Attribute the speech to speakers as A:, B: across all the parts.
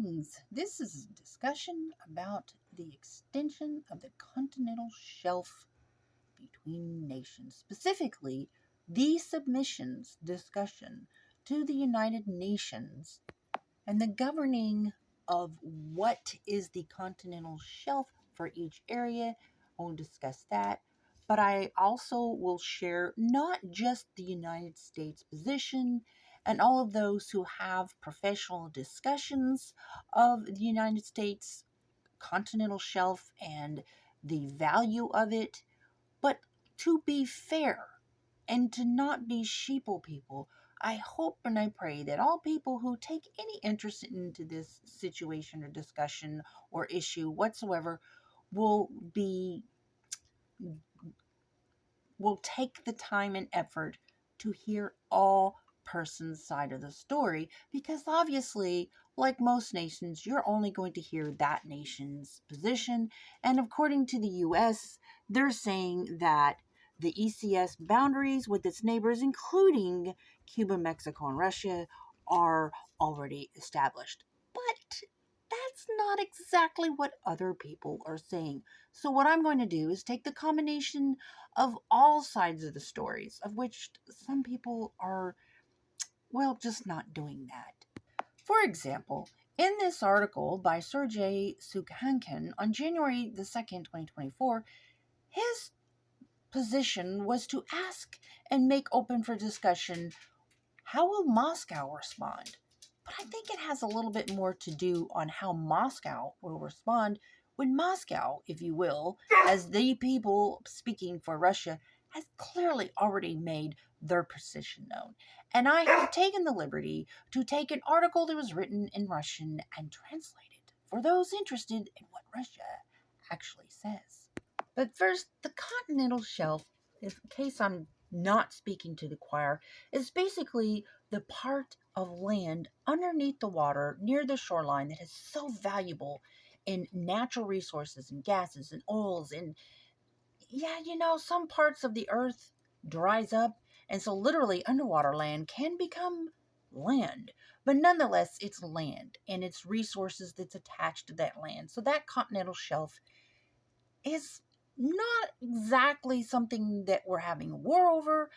A: Greetings. This is a discussion about the extension of the continental shelf between nations, specifically the submissions discussion to the United Nations and the governing of what is the continental shelf for each area. I will discuss that, but I also will share not just the United States position and all of those who have professional discussions of the United States continental shelf and the value of it, but to be fair and to not be sheeple people, I hope and I pray that all people who take any interest into this situation or discussion or issue whatsoever will take the time and effort to hear all person's side of the story, because obviously, like most nations, you're only going to hear that nation's position. And according to the US, they're saying that the ECS boundaries with its neighbors, including Cuba, Mexico, and Russia, are already established. But that's not exactly what other people are saying. So what I'm going to do is take the combination of all sides of the stories, of which some people are, well, just not doing that. For example, in this article by Sergei Sukhankin on January the 2nd, 2024, his position was to ask and make open for discussion, how will Moscow respond? But I think it has a little bit more to do on how Moscow will respond when Moscow, if you will, as the people speaking for Russia, has clearly already made their position known. And I have taken the liberty to take an article that was written in Russian and translate it for those interested in what Russia actually says. But first, the continental shelf, in case I'm not speaking to the choir, is basically the part of land underneath the water near the shoreline that is so valuable in natural resources and gases and oils. And yeah, some parts of the earth dries up, and so literally underwater land can become land. But nonetheless, it's land and it's resources that's attached to that land. So that continental shelf is not exactly something that we're having a war over,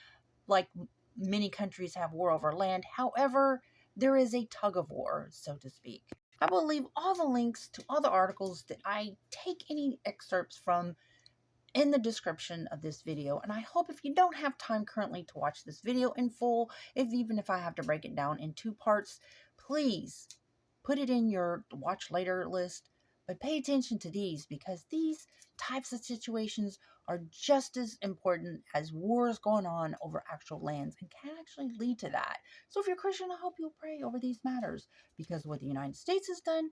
A: like many countries have war over land. However, there is a tug of war, so to speak. I will leave all the links to all the articles that I take any excerpts from in the description of this video. And I hope if you don't have time currently to watch this video in full, even if I have to break it down in 2 parts, please put it in your watch later list. But pay attention to these, because these types of situations are just as important as wars going on over actual lands and can actually lead to that. So if you're Christian, I hope you'll pray over these matters, because what the United States has done,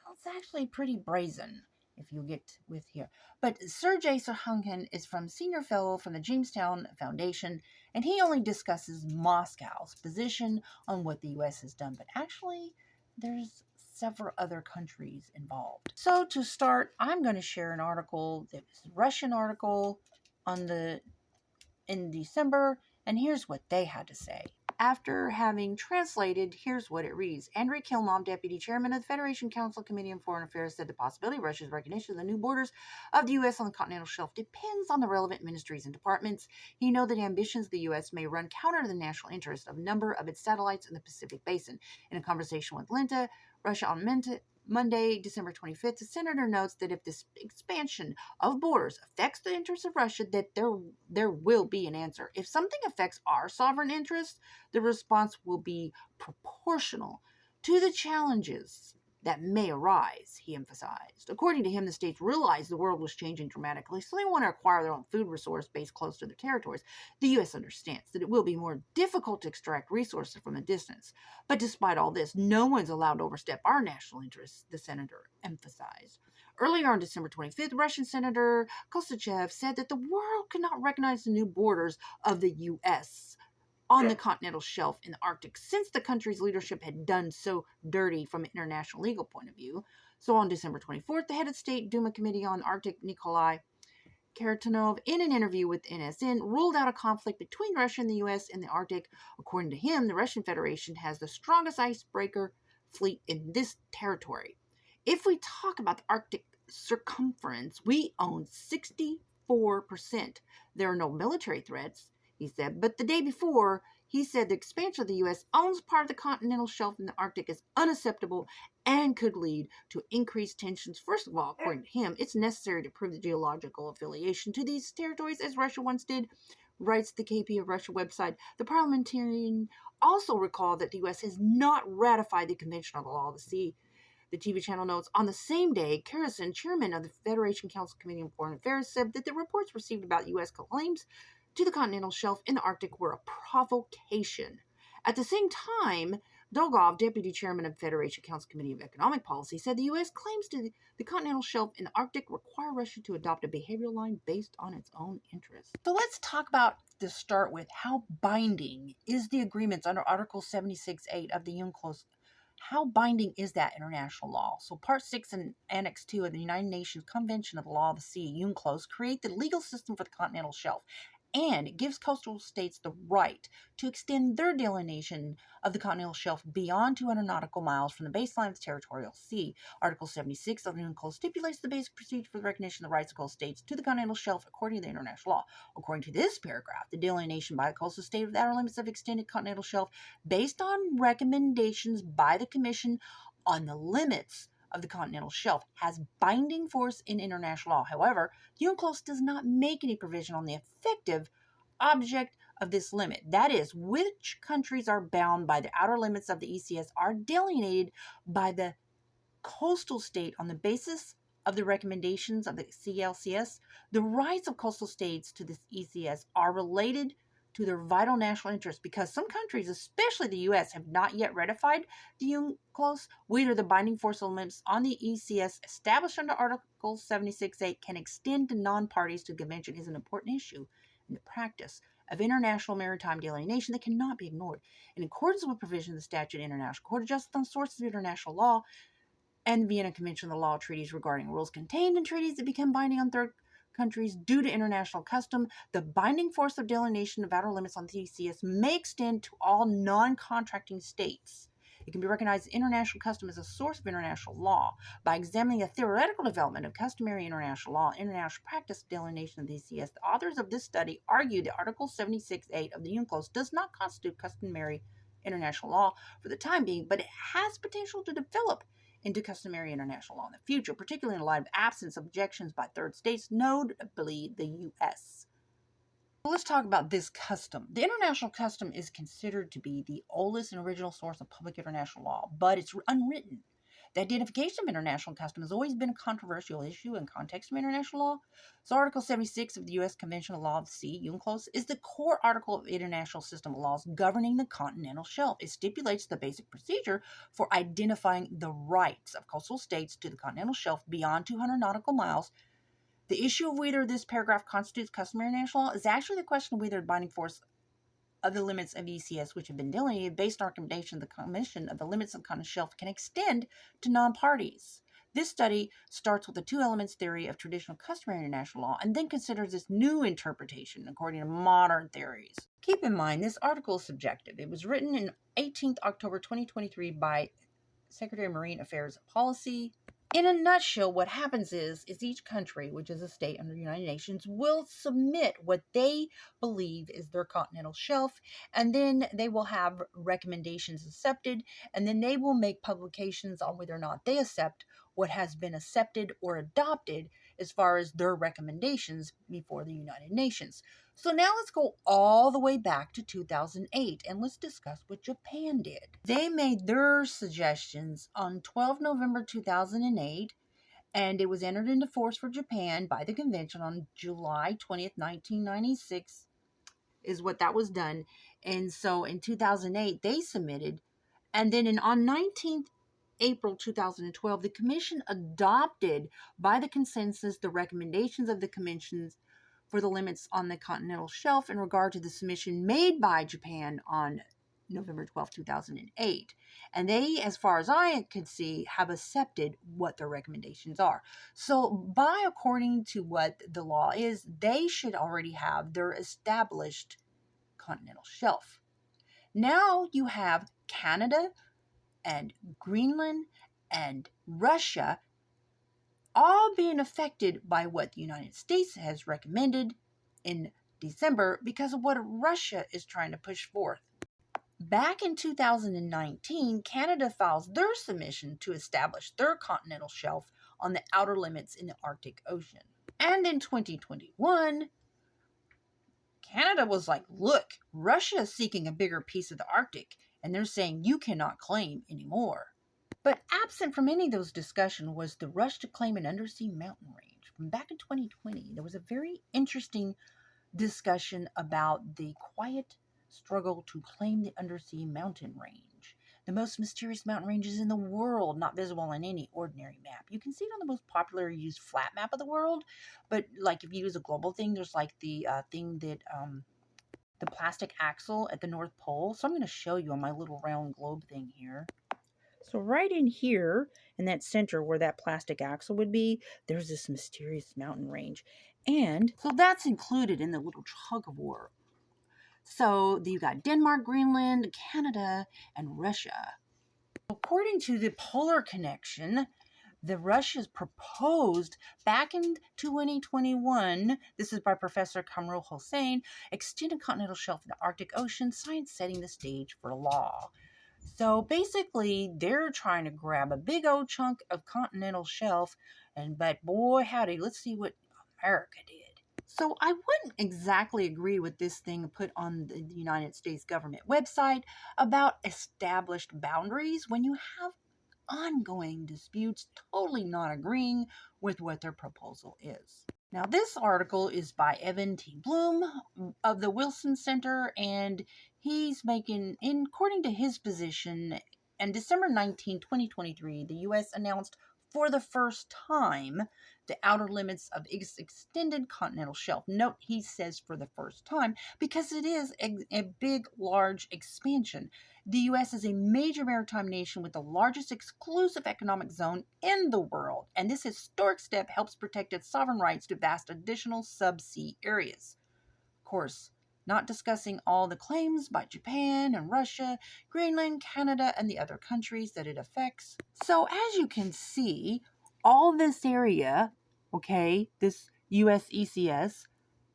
A: well, it's actually pretty brazen if you get with here. But Sergei Sukhankin is from Senior Fellow from the Jamestown Foundation, and he only discusses Moscow's position on what the U.S. has done. But actually, there's several other countries involved. So to start, I'm going to share an article that was a Russian article in December, and here's what they had to say. After having translated, here's what it reads. Andrei Kilmov, Deputy Chairman of the Federation Council Committee on Foreign Affairs, said the possibility of Russia's recognition of the new borders of the U.S. on the continental shelf depends on the relevant ministries and departments. He noted that ambitions of the U.S. may run counter to the national interest of a number of its satellites in the Pacific Basin. In a conversation with Linta, Russia on Monday, December 25th, the senator notes that if this expansion of borders affects the interests of Russia, that there will be an answer. If something affects our sovereign interests, the response will be proportional to the challenges that may arise, he emphasized. According to him, the states realized the world was changing dramatically, so they want to acquire their own food resource base close to their territories. The U.S. understands that it will be more difficult to extract resources from a distance. But despite all this, no one's allowed to overstep our national interests, the senator emphasized. Earlier on December 25th, Russian Senator CLCS said that the world could not recognize the new borders of the U.S. on the continental shelf in the Arctic, since the country's leadership had done so dirty from an international legal point of view. So on December 24th, the head of the State Duma Committee on Arctic, Nikolai Karatanov, in an interview with NSN, ruled out a conflict between Russia and the U.S. in the Arctic. According to him, the Russian Federation has the strongest icebreaker fleet in this territory. If we talk about the Arctic circumference, we own 64%. There are no military threats, he said, but the day before, he said the expansion of the U.S. owns part of the continental shelf in the Arctic is unacceptable and could lead to increased tensions. First of all, according to him, it's necessary to prove the geological affiliation to these territories, as Russia once did, writes the KP of Russia website. The parliamentarian also recalled that the U.S. has not ratified the Convention on the Law of the Sea. The TV channel notes, on the same day, Carrison, chairman of the Federation Council Committee on Foreign Affairs, said that the reports received about U.S. claims to the continental shelf in the Arctic were a provocation. At the same time, Dolgov, deputy chairman of the Federation Council Committee of Economic Policy, said the U.S. claims to the continental shelf in the Arctic require Russia to adopt a behavioral line based on its own interests. So let's talk about, to start with, how binding is the agreements under Article 76.8 of the UNCLOS. How binding is that international law? So Part 6 and Annex 2 of the United Nations Convention of the Law of the Sea, UNCLOS, create the legal system for the continental shelf, and it gives coastal states the right to extend their delineation of the continental shelf beyond 200 nautical miles from the baseline of the territorial sea. Article 76 of the UNCLOS stipulates the basic procedure for the recognition of the rights of coastal states to the continental shelf according to the international law. According to this paragraph, the delineation by a coastal state of the outer limits of extended continental shelf based on recommendations by the Commission on the limits of the continental shelf has binding force in international law. However, the UNCLOS does not make any provision on the effective object of this limit. That is, which countries are bound by the outer limits of the ECS are delineated by the coastal state on the basis of the recommendations of the CLCS. The rights of coastal states to this ECS are related to their vital national interests because some countries, especially the U.S., have not yet ratified the UNCLOS. Whether the binding force limits on the ECS established under Article 76.8 can extend to non-parties to the convention is an important issue in the practice of international maritime delineation that cannot be ignored. In accordance with provisions of the Statute of International Court of Justice on sources of international law and the Vienna Convention on the Law of Treaties regarding rules contained in treaties that become binding on third countries due to international custom, the binding force of delineation of outer limits on the ECS may extend to all non-contracting states. It can be recognized as international custom as a source of international law by examining the theoretical development of customary international law and international practice delineation of the ECS. The authors of this study argue that Article 76.8 of the UNCLOS does not constitute customary international law for the time being, but it has potential to develop into customary international law in the future, particularly in light of absence of objections by third states, notably the U.S. Let's talk about this custom. The international custom is considered to be the oldest and original source of public international law, but it's unwritten. The identification of international custom has always been a controversial issue in context of international law. So Article 76 of the U.S. Convention on the Law of the Sea, UNCLOS, is the core article of international system of laws governing the continental shelf. It stipulates the basic procedure for identifying the rights of coastal states to the continental shelf beyond 200 nautical miles. The issue of whether this paragraph constitutes customary international law is actually the question of whether the binding force of the limits of ECS, which have been delineated based on recommendation of the Commission of the limits of the continental shelf, can extend to non-parties. This study starts with the two elements theory of traditional customary international law and then considers this new interpretation according to modern theories. Keep in mind, this article is subjective. It was written in 18th October 2023 by Secretary of Marine Affairs and Policy. In a nutshell, what happens is each country, which is a state under the United Nations, will submit what they believe is their continental shelf, and then they will have recommendations accepted, and then they will make publications on whether or not they accept what has been accepted or adopted as far as their recommendations before the United Nations. So now let's go all the way back to 2008 and let's discuss what Japan did. They made their suggestions on 12 November 2008, and it was entered into force for Japan by the convention on July 20th, 1996 is what that was done. And so in 2008, they submitted, and then on 19th April 2012, the Commission adopted by the consensus the recommendations of the Commissions for the limits on the continental shelf in regard to the submission made by Japan on November 12, 2008. And they, as far as I could see, have accepted what their recommendations are. So according to what the law is, they should already have their established continental shelf. Now you have Canada, and Greenland and Russia all being affected by what the United States has recommended in December because of what Russia is trying to push forth. Back in 2019, Canada files their submission to establish their continental shelf on the outer limits in the Arctic Ocean. And in 2021, Canada was like, look, Russia is seeking a bigger piece of the Arctic, and they're saying you cannot claim anymore. But absent from any of those discussions was the rush to claim an undersea mountain range. From back in 2020, there was a very interesting discussion about the quiet struggle to claim the undersea mountain range. The most mysterious mountain ranges in the world, not visible on any ordinary map. You can see it on the most popular used flat map of the world, but like if you use a global thing, there's like the thing that the plastic axle at the North Pole. So I'm going to show you on my little round globe thing here. So right in here, in that center where that plastic axle would be, there's this mysterious mountain range. And so that's included in the little tug of war. So you've got Denmark, Greenland, Canada, and Russia. According to the Polar Connection, the Russia's proposed back in 2021, this is by Professor Kamrul Hossein, extended continental shelf in the Arctic Ocean, science setting the stage for law. So basically, they're trying to grab a big old chunk of continental shelf, but boy howdy, let's see what America did. So I wouldn't exactly agree with this thing put on the United States government website about established boundaries when you have ongoing disputes, totally not agreeing with what their proposal is. Now, this article is by Evan T. Bloom of the Wilson Center, and he's making, according to his position, on December 19, 2023, the U.S. announced for the first time the outer limits of its extended continental shelf. Note he says for the first time because it is a big, large expansion. The U.S. is a major maritime nation with the largest exclusive economic zone in the world, and this historic step helps protect its sovereign rights to vast additional subsea areas. Of course, not discussing all the claims by Japan and Russia, Greenland, Canada, and the other countries that it affects. So as you can see, all this area, okay, this US ECS,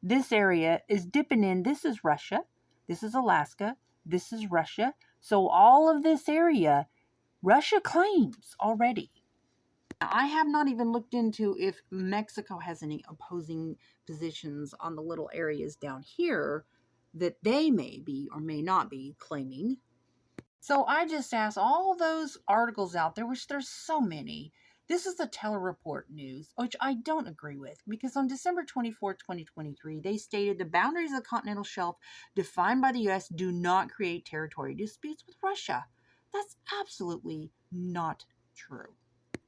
A: this area is dipping in. This is Russia, this is Alaska, this is Russia. So all of this area, Russia claims already. Now, I have not even looked into if Mexico has any opposing positions on the little areas down here that they may be or may not be claiming. So I just asked all those articles out there, which there's so many. This is the Teller Report news, which I don't agree with, because on December 24, 2023, they stated the boundaries of the continental shelf defined by the U.S. do not create territory disputes with Russia. That's absolutely not true.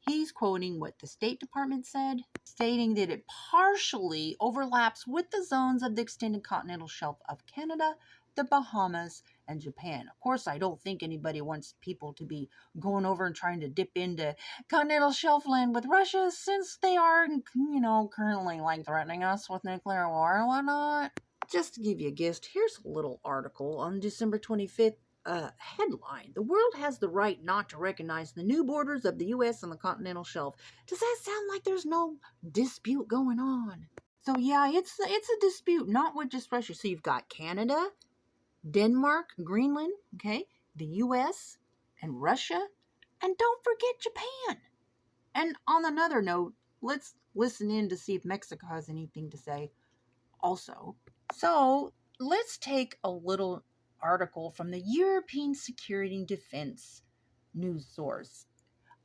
A: He's quoting what the State Department said, stating that it partially overlaps with the zones of the extended continental shelf of Canada, the Bahamas, and Japan. Of course, I don't think anybody wants people to be going over and trying to dip into continental shelf land with Russia, since they are, currently threatening us with nuclear war and whatnot. Just to give you a gist, here's a little article on December 25th. Headline: The world has the right not to recognize the new borders of the U.S. on the continental shelf. Does that sound like there's no dispute going on? So yeah, it's a dispute, not with just Russia. So you've got Canada, Denmark, Greenland, okay, the U.S. and Russia, and don't forget Japan. And on another note, let's listen in to see if Mexico has anything to say also. So let's take a little article from the European Security and Defense news source.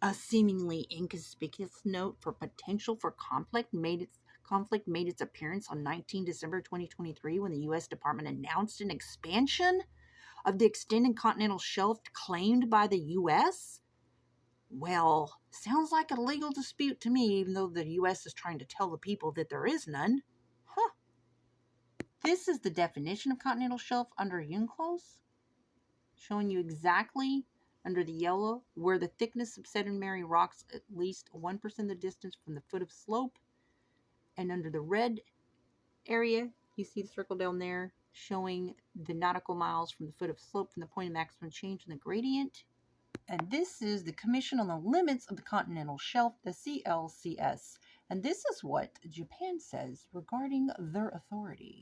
A: A seemingly inconspicuous note for potential for conflict made its appearance on 19 December 2023 when the U.S. Department announced an expansion of the extended continental shelf claimed by the U.S. Well, sounds like a legal dispute to me, even though the U.S. is trying to tell the people that there is none. Huh. This is the definition of continental shelf under UNCLOS, showing you exactly under the yellow where the thickness of sedimentary rocks at least 1% of the distance from the foot of slope, and under the red area, you see the circle down there showing the nautical miles from the foot of slope from the point of maximum change in the gradient. And this is the Commission on the Limits of the Continental Shelf, the CLCS. And this is what Japan says regarding their authority.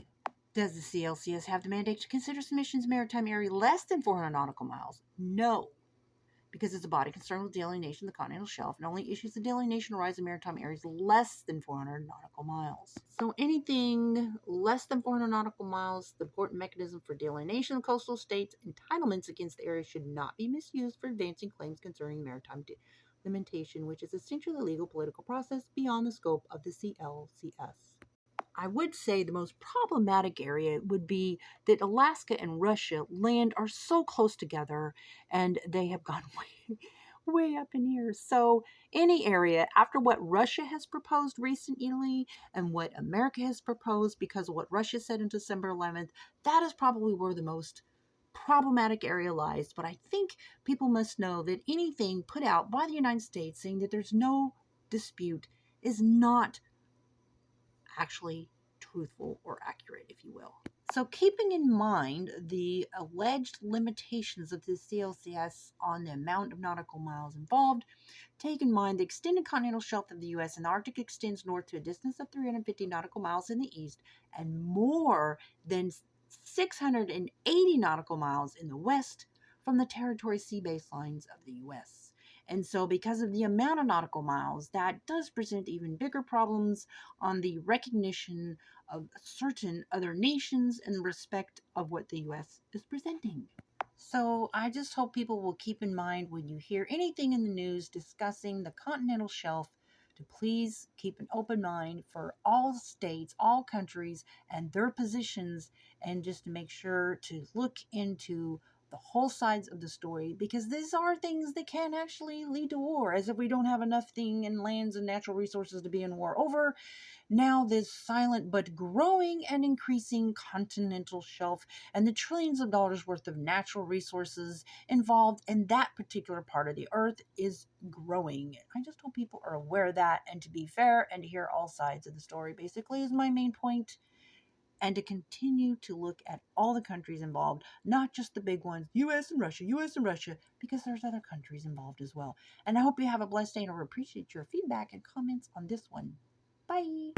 A: Does the CLCS have the mandate to consider submissions maritime area less than 400 nautical miles? No, because it's a body concerned with delineation of the continental shelf and only issues the delineation arise in maritime areas less than 400 nautical miles. So anything less than 400 nautical miles, the important mechanism for delineation of coastal states' entitlements against the area should not be misused for advancing claims concerning maritime delimitation, which is essentially a legal political process beyond the scope of the CLCS. I would say the most problematic area would be that Alaska and Russia land are so close together and they have gone way up in here. So, any area after what Russia has proposed recently and what America has proposed because of what Russia said on December 11th, that is probably where the most problematic area lies. But I think people must know that anything put out by the United States saying that there's no dispute is not actually truthful or accurate, if you will. So, keeping in mind the alleged limitations of the CLCS on the amount of nautical miles involved, take in mind the extended continental shelf of the U.S. and the Arctic extends north to a distance of 350 nautical miles in the east and more than 680 nautical miles in the west from the territory sea baselines of the U.S. And so, because of the amount of nautical miles, that does present even bigger problems on the recognition of certain other nations in respect of what the U.S. is presenting. So I just hope people will keep in mind when you hear anything in the news discussing the continental shelf to please keep an open mind for all states, all countries, and their positions, and just to make sure to look into the whole sides of the story, because these are things that can actually lead to war, as if we don't have enough thing in lands and natural resources to be in war over. Now, this silent but growing and increasing continental shelf and the trillions of dollars worth of natural resources involved in that particular part of the earth is growing. I just hope people are aware of that, and to be fair and to hear all sides of the story basically is my main point, and to continue to look at all the countries involved, not just the big ones, US and Russia, because there's other countries involved as well. And I hope you have a blessed day, and I appreciate your feedback and comments on this one. Bye.